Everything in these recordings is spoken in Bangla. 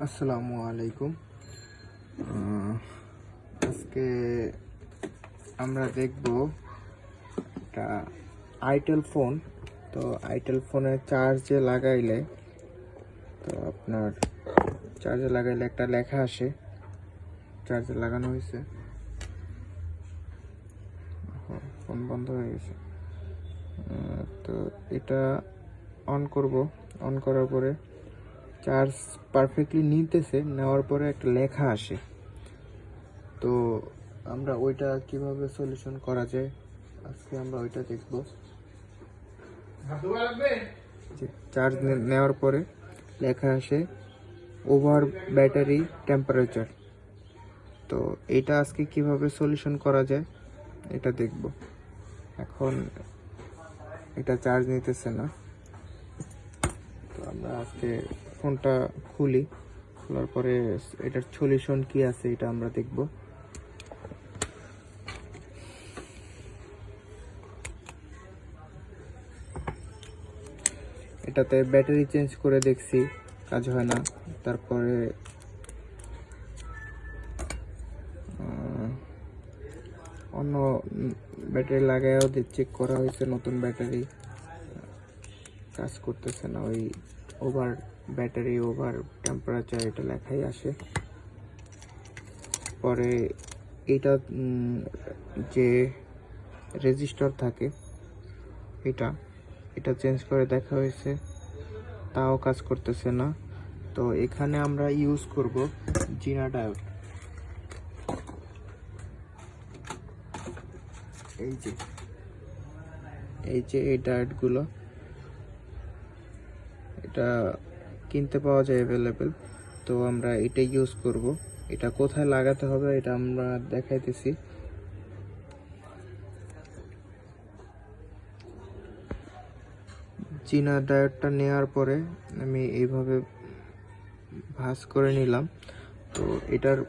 আসসালামু আলাইকুম। আজকে আমরা দেখব একটা আইটেল ফোন। তো আইটেল ফোনে চার্জে লাগাইলে একটা লেখা আসে। চার্জে লাগানো হয়েছে, ফোন বন্ধ হয়ে গেছে। তো এটা অন করব। অন করার পরে চার্জ পারফেক্টলি নিতেছে, নেওয়ার পরে একটা লেখা আসে। তো আমরা ওইটা কিভাবে সলিউশন করা যায় আজকে আমরা ওইটা দেখব। চার্জ নেওয়ার পরে লেখা আসে ওভার ব্যাটারি টেম্পারেচার। তো এইটা আজকে কিভাবে সলিউশন করা যায় এটা দেখব। এখন এটা চার্জ নিতেছে না, তো আমরা আজকে ফোনটা খোলার পরে এটার সলিউশন কি আছে এটা আমরা দেখব। এটাতে ব্যাটারি চেঞ্জ করে দেখছি, কাজ হয় না। তারপরে অন্য ব্যাটারি লাগাইও চেক করা হয়েছে, নতুন ব্যাটারি কাজ করতেছে না। ওই ওভার টেম্পারেচার এটা লেখাই আসে। পরে এটা যে রেজিস্টার থাকে এটা চেঞ্জ করে দেখা হয়েছে, তাও কাজ করতেছে না। তো এখানে আমরা ইউজ করব জিনা ডায়োড। এই যে এই ডায়োডগুলো এটা কিনতে পাওয়া যায় অ্যাভেলেবেল। তো আমরা এটা ইউজ করব। এটা কোথায় লাগাতে হবে এটা আমরা দেখাইতেছি। চীনা ডায়োডটা নেওয়ার পরে আমি এইভাবে ভাঁজ করে নিলাম। তো এটার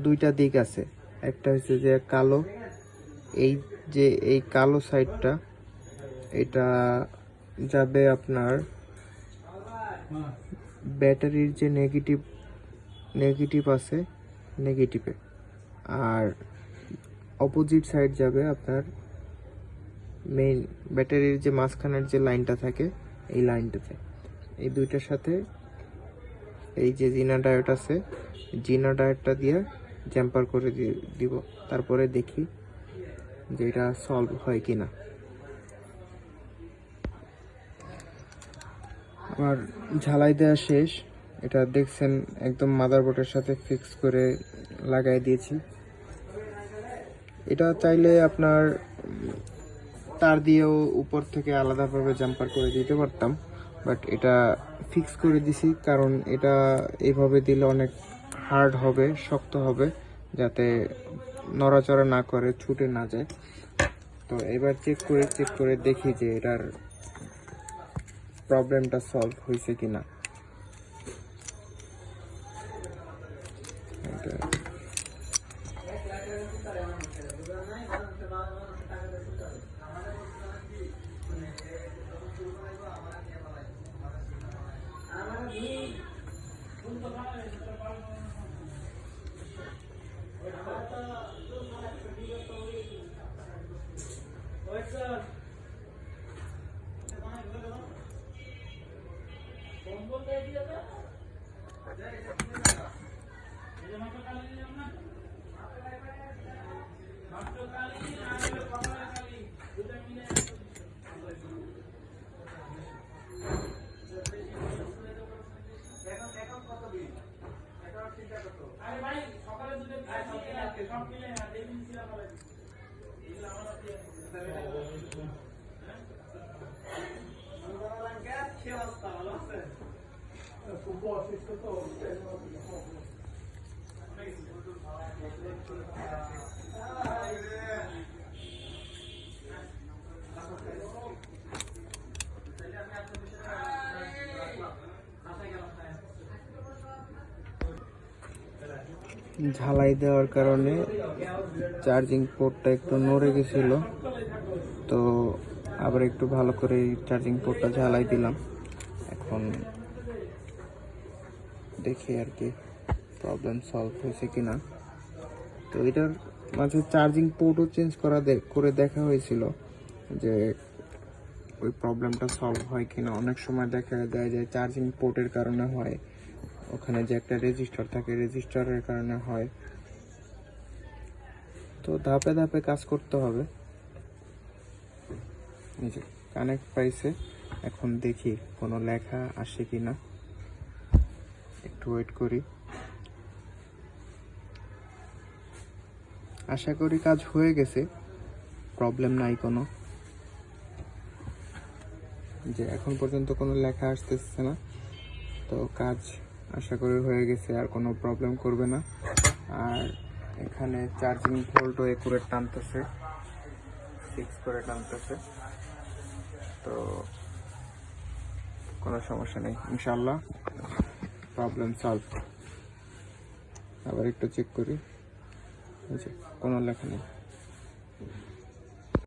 দুইটা দিক আছে, একটা হচ্ছে যে কালো, এই কালো সাইডটা এটা যাবে আপনার ব্যাটারির যে নেগেটিভ আছে নেগেটিভে, আর অপোজিট সাইড যাবে আপনার মেইন ব্যাটারির যে মাঝখানের যে লাইনটা থাকে এই লাইনটাতে। এই দুইটার সাথে এই যে জিনা ডায়োড আছে, জিনা ডায়োডটা দিয়ে জ্যাম্পার করে দিব। তারপরে দেখি যে এটা সলভ হয় কিনা। আমার ঝালাই দেওয়া শেষ। এটা দেখছেন একদম মাদারবোর্ডের সাথে ফিক্স করে লাগাই দিয়েছি। এটা চাইলে আপনার তার দিয়েও উপর থেকে আলাদাভাবে জাম্পার করে দিতে পারতাম, বাট এটা ফিক্স করে দিছি কারণ এটা এইভাবে দিলে অনেক হার্ড হবে, শক্ত হবে, যাতে নড়াচড়া না করে, ছুটে না যায়। তো এবার চেক করে দেখি যে এটার প্রবলেমটা সলভ হয়েছে কিনা। ঝালাই দেওয়ার কারণে চার্জিং পোর্টটা একটু নড়ে গেছিল, তো আবার একটু ভালো করে চার্জিং পোর্টটা ঝালাই দিলাম। এখন দেখি আর কি প্রবলেম সলভ হয়েছে কিনা। তো এটার মাঝে চার্জিং পোর্টও চেঞ্জ করে দেখা হয়েছিল যে ওই প্রবলেমটা সলভ হয় কিনা। অনেক সময় দেখা যায় যে চার্জিং পোর্টের কারণে হয়, ওখানে যে একটা রেজিস্টার থাকে রেজিস্টারের কারণে হয়। তো ধাপে ধাপে কাজ করতে হবে। এই যে কানেক্ট পাইছে, এখন দেখি কোনো লেখা আসে কিনা, একটু ওয়েট করি। আশা করি কাজ হয়ে গেছে, প্রবলেম নাই কোনো। যে এখন পর্যন্ত কোনো লেখা আসতেছে না, তো কাজ আশা করি হয়ে গেছে, আর কোনো প্রবলেম করবে না। আর এখানে চার্জিং ভোল্টও একুরেট টানতেছে, 6 করে টানতেছে, তো কোনো সমস্যা নেই ইনশাল্লাহ, প্রবলেম সলভ। আবার একটু চেক করি, কোনো লেখা নেই।